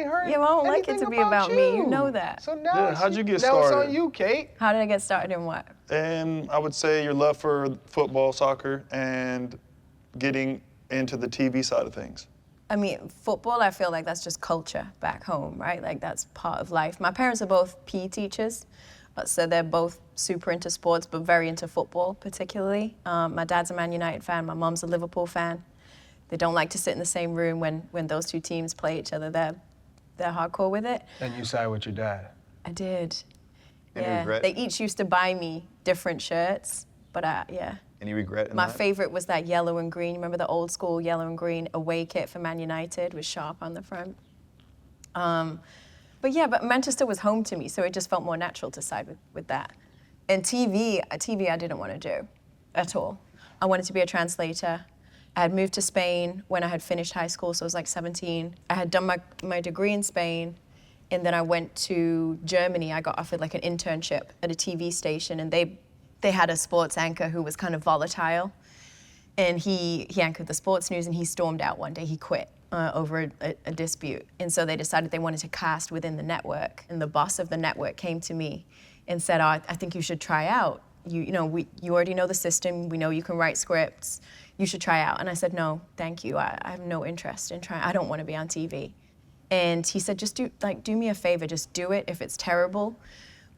heard Yeah, well, I don't like it to be about me. You know that. So now, Yeah, how'd you get now it's started? on you, Kate. How did I get started in what? And I would say your love for football, soccer, and getting into the TV side of things. I mean, football, I feel like that's just culture back home, right? Like that's part of life. My parents are both PE teachers, so they're both super into sports, but very into football particularly. My dad's a Man United fan, my mom's a Liverpool fan. They don't like to sit in the same room when those two teams play each other. They're hardcore with it. And you side with your dad. I did. Any Yeah, regret? they each used to buy me different shirts, but yeah. Any regret in My that? favorite was that yellow and green. Remember the old school yellow and green away kit for Man United with sharp on the front? But Manchester was home to me, so it just felt more natural to side with that. And TV I didn't want to do at all. I wanted to be a translator. I had moved to Spain when I had finished high school, so I was like 17. I had done my degree in Spain, and then I went to Germany. I got offered like an internship at a TV station, and they had a sports anchor who was kind of volatile. And he anchored the sports news, and he stormed out one day. He quit over a dispute. And so they decided they wanted to cast within the network. And the boss of the network came to me and said, I think you should try out. You already know the system. We know you can write scripts. You should try out. And I said, no, thank you. I have no interest in trying. I don't want to be on TV. And he said, just do me a favor. Just do it. If it's terrible,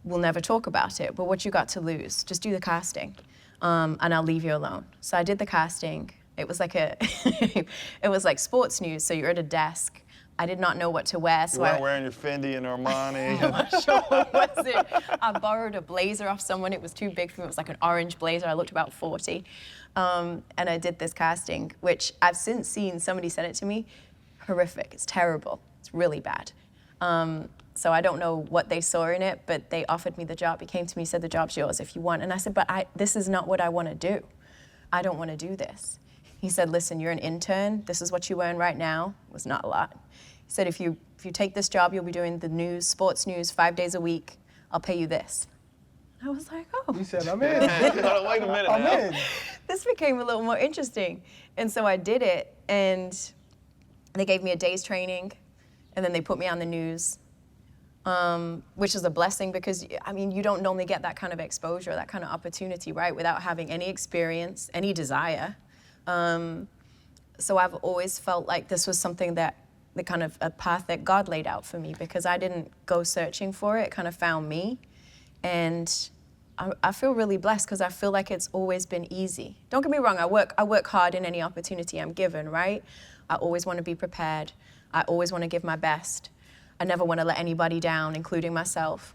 we'll never talk about it. But what you got to lose? Just do the casting, and I'll leave you alone. So I did the casting. It was like it was like sports news. So you're at a desk. I did not know what to wear. So You weren't wearing your Fendi and Armani. I'm not sure what was it. I borrowed a blazer off someone. It was too big for me. It was like an orange blazer. I looked about 40. And I did this casting, which I've since seen, somebody sent it to me. Horrific. It's terrible. It's really bad. So I don't know what they saw in it, but they offered me the job. He came to me, said, the job's yours if you want. And I said, but this is not what I want to do. I don't want to do this. He said, listen, you're an intern. This is what you earn right now. It was not a lot. He said, if you take this job, you'll be doing the news, sports news, 5 days a week. I'll pay you this. I was like, oh. You said, I'm in. Wait a minute I'm now. in. This became a little more interesting. And so I did it, and they gave me a day's training, and then they put me on the news, which is a blessing because, I mean, you don't normally get that kind of exposure, that kind of opportunity, right, without having any experience, any desire. So I've always felt like this was something that the kind of a path that God laid out for me because I didn't go searching for it. It kind of found me. And I feel really blessed because I feel like it's always been easy. Don't get me wrong, I work hard in any opportunity I'm given, right? I always want to be prepared. I always want to give my best. I never want to let anybody down, including myself.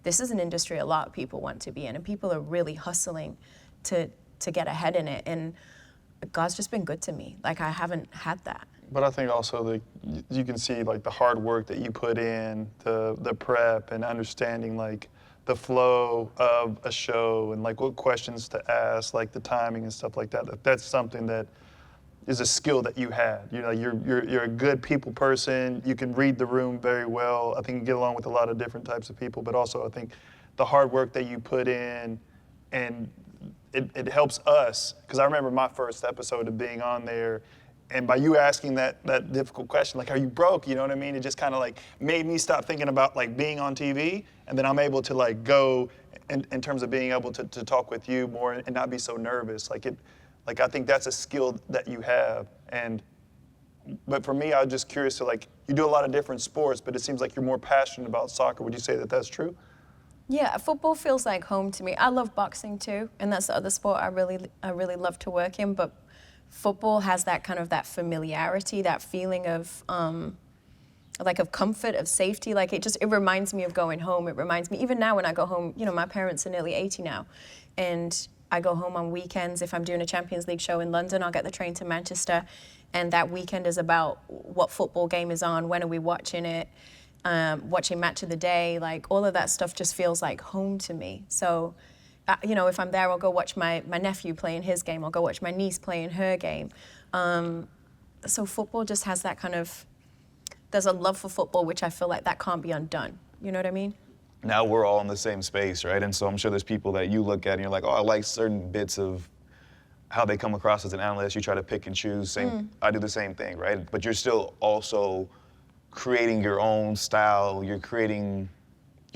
This is an industry a lot of people want to be in, and people are really hustling to get ahead in it. And God's just been good to me. Like, I haven't had that. But I think also that you can see like the hard work that you put in, the prep and understanding like the flow of a show and like what questions to ask, like the timing and stuff like that. That's something that is a skill that you had. You know, you're a good people person. You can read the room very well. I think you get along with a lot of different types of people, but also I think the hard work that you put in and it helps us, because I remember my first episode of being on there, and by you asking that difficult question, like, are you broke? You know what I mean? It just kind of like made me stop thinking about like being on TV, and then I'm able to like go in terms of being able to talk with you more and not be so nervous. Like I think that's a skill that you have. But for me, I was just curious to like, you do a lot of different sports, but it seems like you're more passionate about soccer. Would you say that that's true? Yeah, football feels like home to me. I love boxing too, and that's the other sport I really love to work in, but football has that kind of that familiarity, that feeling of of comfort, of safety. Like it reminds me of going home. It reminds me, even now when I go home, you know, my parents are nearly 80 now, and I go home on weekends. If I'm doing a Champions League show in London, I'll get the train to Manchester, and that weekend is about what football game is on, when are we watching it, watching match of the day, like all of that stuff just feels like home to me. So, you know, if I'm there, I'll go watch my nephew play in his game. I'll go watch my niece play in her game. So football just has that kind of, there's a love for football, which I feel like that can't be undone. You know what I mean? Now we're all in the same space, right? And so I'm sure there's people that you look at and you're like, oh, I like certain bits of how they come across as an analyst. You try to pick and choose. I do the same thing, right? But you're still also creating your own style, you're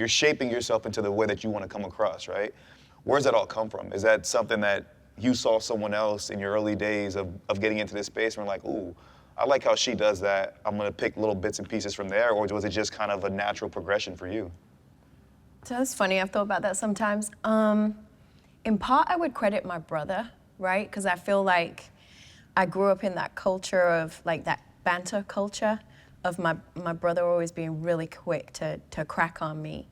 shaping yourself into the way that you want to come across, right? Where does that all come from? Is that something that you saw someone else in your early days of getting into this space and were like, ooh, I like how she does that. I'm going to pick little bits and pieces from there, or was it just kind of a natural progression for you? So that's funny, I've thought about that sometimes. In part, I would credit my brother, right? Because I feel like I grew up in that culture of, like, that banter culture of my brother always being really quick to crack on me.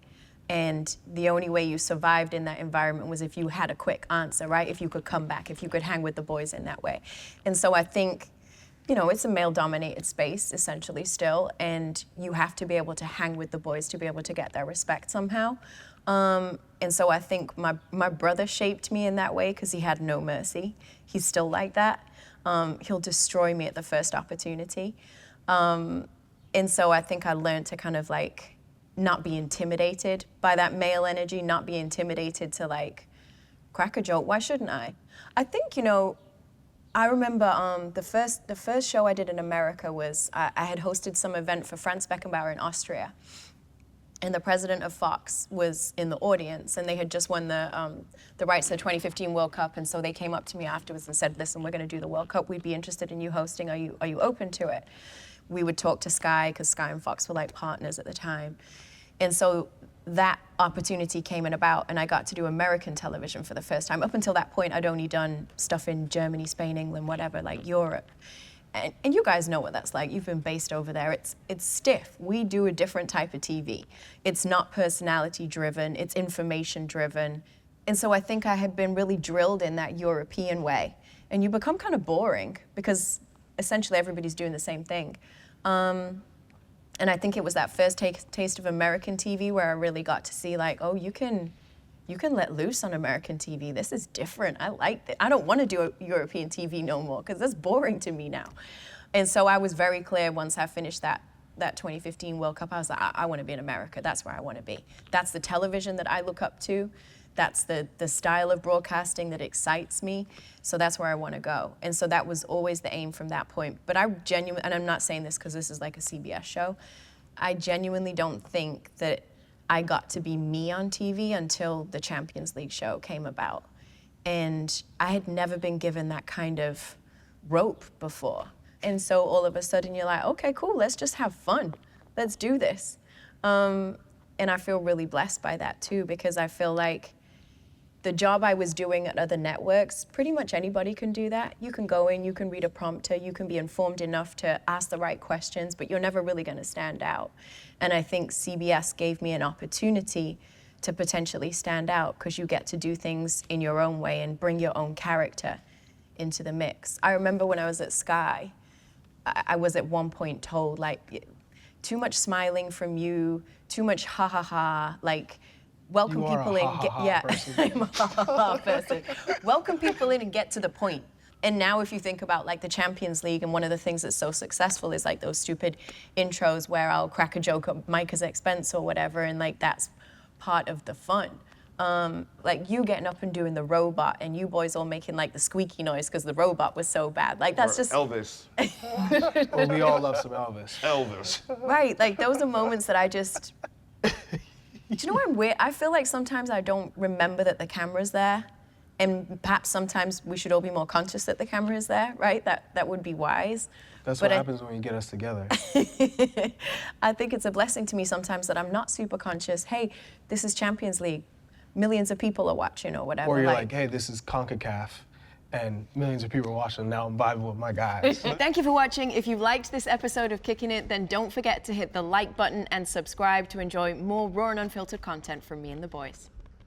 And the only way you survived in that environment was if you had a quick answer, right? If you could come back, if you could hang with the boys in that way. And so I think, you know, it's a male-dominated space, essentially, still, and you have to be able to hang with the boys to be able to get their respect somehow. And so I think my brother shaped me in that way because he had no mercy. He's still like that. He'll destroy me at the first opportunity. And so I think I learned to kind of, like, not be intimidated by that male energy, not be intimidated to, like, crack a joke. Why shouldn't I? I think, you know, I remember the first show I did in America was I had hosted some event for Franz Beckenbauer in Austria, and the president of Fox was in the audience, and they had just won the rights to the 2015 World Cup, and so they came up to me afterwards and said, "Listen, we're going to do the World Cup. We'd be interested in you hosting. Are you open to it?" We would talk to Sky because Sky and Fox were like partners at the time, and so that opportunity came about, and I got to do American television for the first time. Up until that point, I'd only done stuff in Germany, Spain, England, whatever, like Europe. And you guys know what that's like. You've been based over there. It's stiff. We do a different type of TV. It's not personality driven, it's information driven. And so I think I had been really drilled in that European way. And you become kind of boring because essentially everybody's doing the same thing. And I think it was that first taste of American TV where I really got to see, like, oh, you can let loose on American TV. This is different. I like it. I don't want to do European TV no more because that's boring to me now. And so I was very clear once I finished that 2015 World Cup, I was like, I want to be in America. That's where I want to be. That's the television that I look up to. That's the style of broadcasting that excites me. So that's where I want to go. And so that was always the aim from that point. But I genuinely, and I'm not saying this because this is like a CBS show, I genuinely don't think that I got to be me on TV until the Champions League show came about. And I had never been given that kind of rope before. And so all of a sudden you're like, okay, cool, let's just have fun. Let's do this. And I feel really blessed by that too, because I feel like the job I was doing at other networks, pretty much anybody can do that. You can go in, you can read a prompter, you can be informed enough to ask the right questions, but you're never really gonna stand out. And I think CBS gave me an opportunity to potentially stand out because you get to do things in your own way and bring your own character into the mix. I remember when I was at Sky, I was at one point told, like, too much smiling from you, too much ha ha ha, like, welcome people in, I'm a ha ha ha person. Welcome people in and get to the point. And now if you think about like the Champions League, and one of the things that's so successful is like those stupid intros where I'll crack a joke at Micah's expense or whatever, and like that's part of the fun. Like you getting up and doing the robot and you boys all making like the squeaky noise because the robot was so bad. Like that's just... Elvis. Well, we all love some Elvis. Elvis. Right, like those are moments that I just... Do you know what I'm weird? I feel like sometimes I don't remember that the camera's there, and perhaps sometimes we should all be more conscious that the camera is there, right? That would be wise. That's what happens when you get us together. I think it's a blessing to me sometimes that I'm not super conscious. Hey, this is Champions League. Millions of people are watching or whatever. Or you're like, hey, this is Concacaf, and millions of people are watching, now I'm vibing with my guys. Thank you for watching. If you liked this episode of Kickin' It, then don't forget to hit the like button and subscribe to enjoy more raw and unfiltered content from me and the boys.